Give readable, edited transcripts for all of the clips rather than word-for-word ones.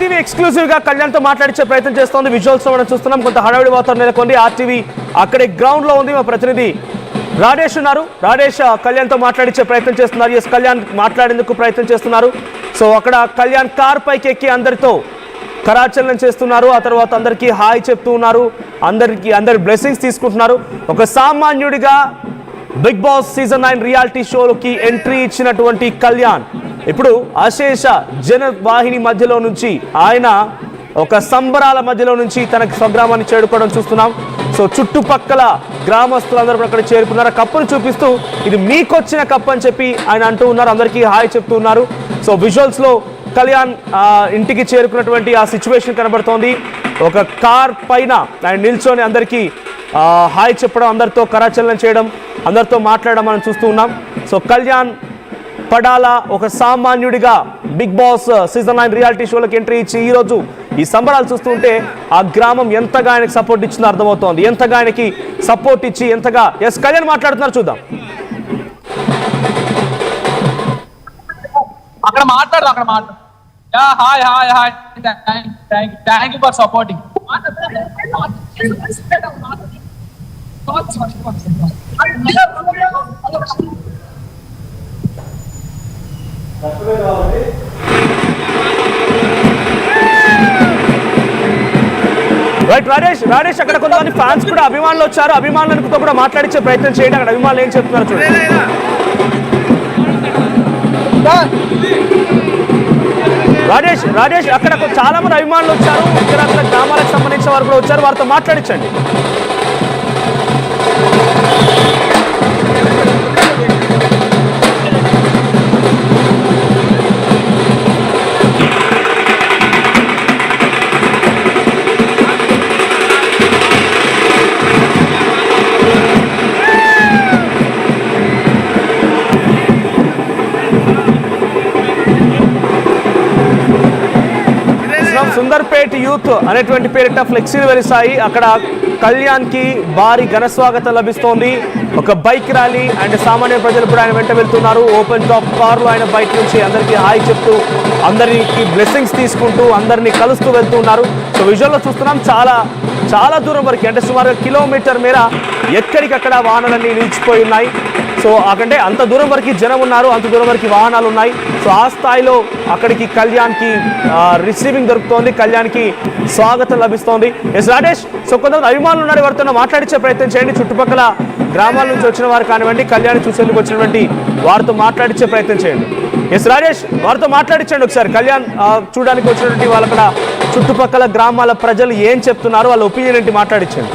TV exclusive గా కళ్యాణ్ తో మాట్లాడించే ప్రయత్నం చేస్తోంది. విజువల్స్ మనం చూస్తున్నాం. కొంత హడావిడి వాతావరణం నెలకొంది. ఆర్టీవీ అక్కడే గ్రౌండ్ లో ఉంది. మా ప్రతినిధి రాజేష్ ఉన్నారు. రాజేష్ కళ్యాణ్ తో మాట్లాడించే ప్రయత్నం చేస్తున్నారు. ఎస్, కళ్యాణ్ మాట్లాడేందుకు ప్రయత్నం చేస్తున్నారు. సో అక్కడ కళ్యాణ్ కార్ పైకి ఎక్కి అందరితో కరాచలనం చేస్తున్నారు. ఆ తర్వాత అందరికీ హాయ్ చెప్తూ ఉన్నారు. అందరి బ్లెస్సింగ్స్ తీసుకుంటున్నారు. ఒక సామాన్యుడిగా బిగ్ బాస్ సీజన్ 9 రియాలిటీ షోకి ఎంట్రీ ఇచ్చినటువంటి కళ్యాణ్ ఇప్పుడు అశేష జన వాహిని మధ్యలో నుంచి ఆయన ఒక సంబరాల మధ్యలో నుంచి తన స్వగ్రామాన్ని చేరుకోవడం చూస్తున్నాం. సో చుట్టుపక్కల గ్రామస్తులందరూ అక్కడ చేరుకున్నారు. కప్పును చూపిస్తూ ఇది మీకొచ్చిన కప్పు అని చెప్పి ఆయన అంటూ ఉన్నారు. అందరికీ హాయ్ చెప్తూ ఉన్నారు. సో విజువల్స్ లో కళ్యాణ్ ఇంటికి చేరుకున్నటువంటి ఆ సిచ్యువేషన్ కనబడుతోంది. ఒక కార్ పైన ఆయన నిల్చొని అందరికీ హాయ్ చెప్పడం, అందరితో కరాచలనం చేయడం, అందరితో మాట్లాడడం మనం చూస్తూ ఉన్నాం. సో కళ్యాణ్ పడాల ఒక సామాన్యుడిగా బిగ్ బాస్ సీజన్ 9 రియాలిటీ షోలకు ఎంట్రీ ఇచ్చి ఈరోజు ఈ సంబరాలు చూస్తుంటే ఆ గ్రామం ఎంతగా ఆయనకి సపోర్ట్ ఇచ్చిందో అర్థమవుతోంది. ఎంతగా ఆయనకి సపోర్ట్ ఇచ్చి ఎంతగా ఎస్ కళ్యాణ్ మాట్లాడుతున్నారు చూద్దాం. అక్కడ మాట్లాడు hi hi hi thank you for supporting. Right Rajesh అక్కడ కొంతమంది ఫ్యాన్స్ కూడా అభిమానులు వచ్చారు. అభిమానులతో కూడా మాట్లాడించే ప్రయత్నం చేయండి. అక్కడ అభిమానులు ఏం చెప్తున్నారు చూడండి. రాజేష్ అక్కడ చాలా మంది అభిమానులు వచ్చారు. ఇతర గ్రామాలకు సంబంధించిన వారు కూడా వచ్చారు. వారితో మాట్లాడించండి. సుందర్పేట్ యూత్ అనేటువంటి పేరిట ఫ్లెక్సీలు వెలిసాయి. అక్కడ కళ్యాణ్కి భారీ ఘన స్వాగతం లభిస్తోంది. ఒక బైక్ ర్యాలీ అండ్ సామాన్య ప్రజలు కూడా ఆయన వెంట వెళ్తున్నారు. ఓపెన్ టాప్ కార్లో ఆయన బైక్ నుంచి అందరికీ హాయ్ చెప్తూ, అందరికి బ్లెస్సింగ్స్ తీసుకుంటూ, అందరినీ కలుస్తూ వెళ్తున్నారు. సో విజువల్లో చూస్తున్నాం. చాలా దూరం వరకు అంటే సుమారు కిలోమీటర్ మేర ఎక్కడికక్కడ వాహనాలన్నీ నిలిచిపోయి ఉన్నాయి. సో అక్కడే అంత దూరం వరకు జనం ఉన్నారు, అంత దూరం వరకు వాహనాలు ఉన్నాయి. సో ఆ స్థాయిలో అక్కడికి కళ్యాణ్కి రిసీవింగ్ దొరుకుతోంది, కళ్యాణ్కి స్వాగతం లభిస్తోంది. ఎస్ రాజేష్, సో కొంతమంది అభిమానులు ఉన్నారు. ఎవరితో మాట్లాడించే ప్రయత్నం చేయండి. చుట్టుపక్కల గ్రామాల నుంచి వచ్చిన వారు కానివ్వండి, కళ్యాణ్ చూసేందుకు వచ్చినటువంటి వారితో మాట్లాడించే ప్రయత్నం చేయండి. ఎస్ రాజేష్, వారితో మాట్లాడించండి ఒకసారి. కళ్యాణ్ చూడడానికి వచ్చినటువంటి వాళ్ళు అక్కడ చుట్టుపక్కల గ్రామాల ప్రజలు ఏం చెప్తున్నారు, వాళ్ళ ఒపీనియన్ ఏంటి మాట్లాడించండి.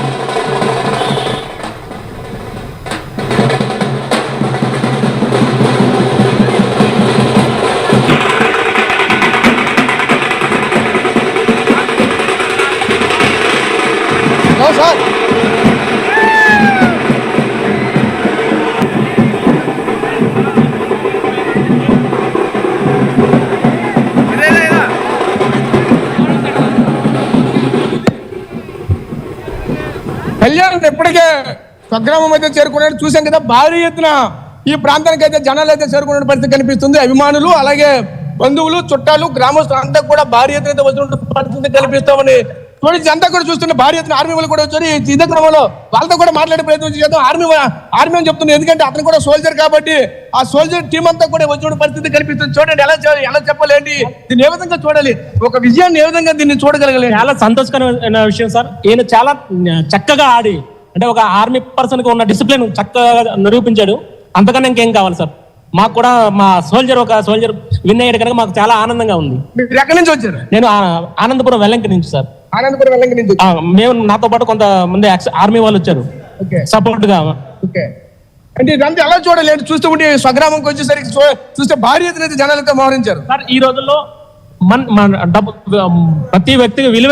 సార్ కళ్యాణ్ ఎప్పటికే స్వగ్రామం అయితే చేరుకున్నాడు. చూసాం కదా, భారీ ఎత్తున ఈ ప్రాంతానికి అయితే జనాలు అయితే చేరుకున్న పరిస్థితి కనిపిస్తుంది. అభిమానులు, అలాగే బంధువులు, చుట్టాలు, గ్రామస్తులు అంతా కూడా భారీ ఎత్తున అయితే వచ్చిన పరిస్థితి కనిపిస్తామని అంతా కూడా చూస్తున్న భారీ ఎత్తున ఆర్మీ వాళ్ళు కూడా వచ్చారు. ఇదే క్రమంలో వాళ్ళతో కూడా మాట్లాడే ప్రయత్నం చేద్దాం. ఆర్మీ అని చెప్తున్నారు, ఎందుకంటే అతను కూడా సోల్జర్ కాబట్టి ఆ సోల్జర్ టీం అంతా కూడా వచ్చిన పరిస్థితి కనిపిస్తుంది. చూడండి ఎలా చెప్పాలేంటి, దీన్ని ఏ విధంగా చూడాలి, ఒక విజయాన్ని ఏ విధంగా దీన్ని చూడగలగాలి. చాలా సంతోషకరమైన విషయం సార్. ఈయన చాలా చక్కగా ఆడి, అంటే ఒక ఆర్మీ పర్సన్ కి ఉన్న డిసిప్లిన్ చక్కగా నిరూపించాడు. అంతకన్నా ఇంకేం కావాలి సార్. మాకు కూడా మా ఒక సోల్జర్ విన్ అయ్యాడు కనుక మాకు చాలా ఆనందంగా ఉంది. మీరు ఎక్కడి నుంచి వచ్చారు? నేను ఆనందపురం వెల్లంకి నుంచి సార్. ఆనందపురం వెల్లంకి నుంచి మేము, నాతో పాటు కొంతమంది ఆర్మీ వాళ్ళు వచ్చారు సపోర్ట్ గా. అంటే ఇదంతా ఎలా చూడాలి అంటే, చూస్తూ ఉంటే స్వగ్రామంకి వచ్చేసరికి చూస్తే భారీ ఎత్తున జనాలతో మోహరించారు సార్. ఈ రోజుల్లో డబ్బు ప్రతి వ్యక్తికి విలువ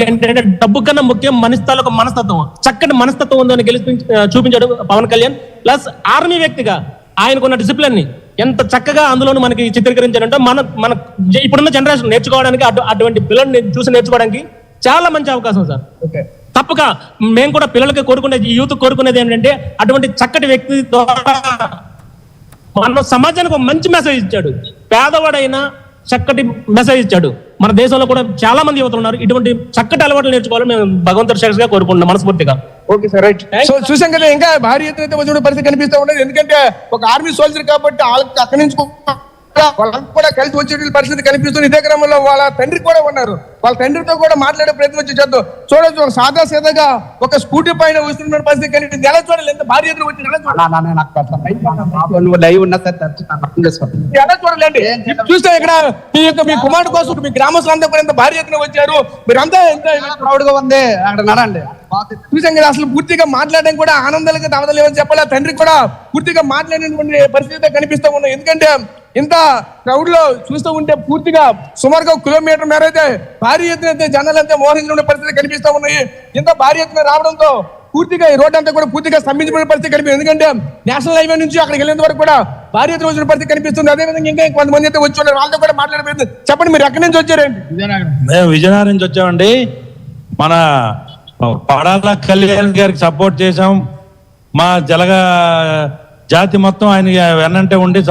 ఏంటంటే డబ్బు కన్నా ముఖ్యం మనస్తత్వం. మనస్తత్వం, చక్కటి మనస్తత్వం ఉందని చూపించాడు పవన్ కళ్యాణ్. ప్లస్ ఆర్మీ వ్యక్తిగా ఆయనకున్న డిసిప్లిన్ ని ఎంత చక్కగా అందులోనూ మనకి చిత్రీకరించారంటే మన ఇప్పుడున్న జనరేషన్ నేర్చుకోవడానికి, అటువంటి పిల్లల్ని చూసి నేర్చుకోవడానికి చాలా మంచి అవకాశం సార్. తప్పక మేము కూడా పిల్లలకి కోరుకునేది, యూత్ కోరుకునేది ఏంటంటే అటువంటి చక్కటి వ్యక్తి ద్వారా మన సమాజానికి ఒక మంచి మెసేజ్ ఇచ్చాడు. పేదవాడైనా చక్కటి మెసేజ్ ఇచ్చాడు. మన దేశంలో కూడా చాలా మంది యువతలు ఉన్నారు, ఇటువంటి చక్కటి అలవాట్లు నేర్చుకోవాలని మేము భగవంతుడి శక్తిగా కోరుకుంటున్నాం మనస్ఫూర్తిగా. Okay sir, right. సో చూసాం కదా, ఇంకా భారీ ఎత్తున వచ్చిన పరిస్థితి కనిపిస్తూ ఉండదు. ఎందుకంటే ఒక ఆర్మీ సోల్జర్ కాబట్టి వాళ్ళకి అక్కడి నుంచి వాళ్ళకి కూడా కలిసి వచ్చే పరిస్థితి కనిపిస్తుంది. ఇదే క్రమంలో వాళ్ళ తండ్రి కూడా ఉన్నారు. వాళ్ళ తండ్రితో కూడా మాట్లాడే ప్రయత్నం చేద్దాం. చూడొచ్చు, ఒక సాదా సీదాగా ఒక స్కూటీ పైన వస్తున్న పరిస్థితి కనిపిస్తుంది. ఎలా చూడాలి, ఎంత భారీ ఎత్తున వచ్చి ఎలా చూడాలండి. చూస్తే ఇక్కడ మీ కుమారుడు కోసం మీ గ్రామస్తులంతా కూడా ఎంత భారీ ఎత్తున వచ్చారు. మీరంతా ఎంత ప్రౌడ్ గా ఉంది అక్కడ నడండి. చూసాం కదా, అసలు పూర్తిగా మాట్లాడడం కూడా ఆనందాలుగా తవదలేమని చెప్పాలి. తండ్రి కూడా పూర్తిగా మాట్లాడినటువంటి పరిస్థితి కనిపిస్తూ ఉన్నాయి. ఎందుకంటే ఇంత క్రౌడ్ లో చూస్తూ ఉంటే పూర్తిగా సుమారుగా 1 కిలోమీటర్ మేర అయితే భారీ ఎత్తున అయితే జనాలంతా మోహరించిన పరిస్థితి కనిపిస్తూ ఉన్నాయి. ఇంత భారీ ఎత్తున రావడంతో పూర్తిగా ఈ రోడ్ అంతా కూడా పూర్తిగా స్తంభించిన పరిస్థితి కనిపిస్తుంది. ఎందుకంటే నేషనల్ హైవే నుంచి అక్కడికి వెళ్ళేంత వరకు కూడా భారీ ఎత్తున వచ్చిన పరిస్థితి కనిపిస్తుంది. అదేవిధంగా ఇంకా కొంతమంది అయితే వచ్చి ఉన్నారు, వాళ్ళతో కూడా మాట్లాడే ప్రయత్నం. చెప్పండి, మీరు ఎక్కడి నుంచి వచ్చారండి? మేము విజయనగరం నుంచి వచ్చామండి. మన పడాల కళ్యాణ్ గారికి సపోర్ట్ చేసాం. మా జలగ జాతి మొత్తం ఆయన వెన్నంటే ఉండి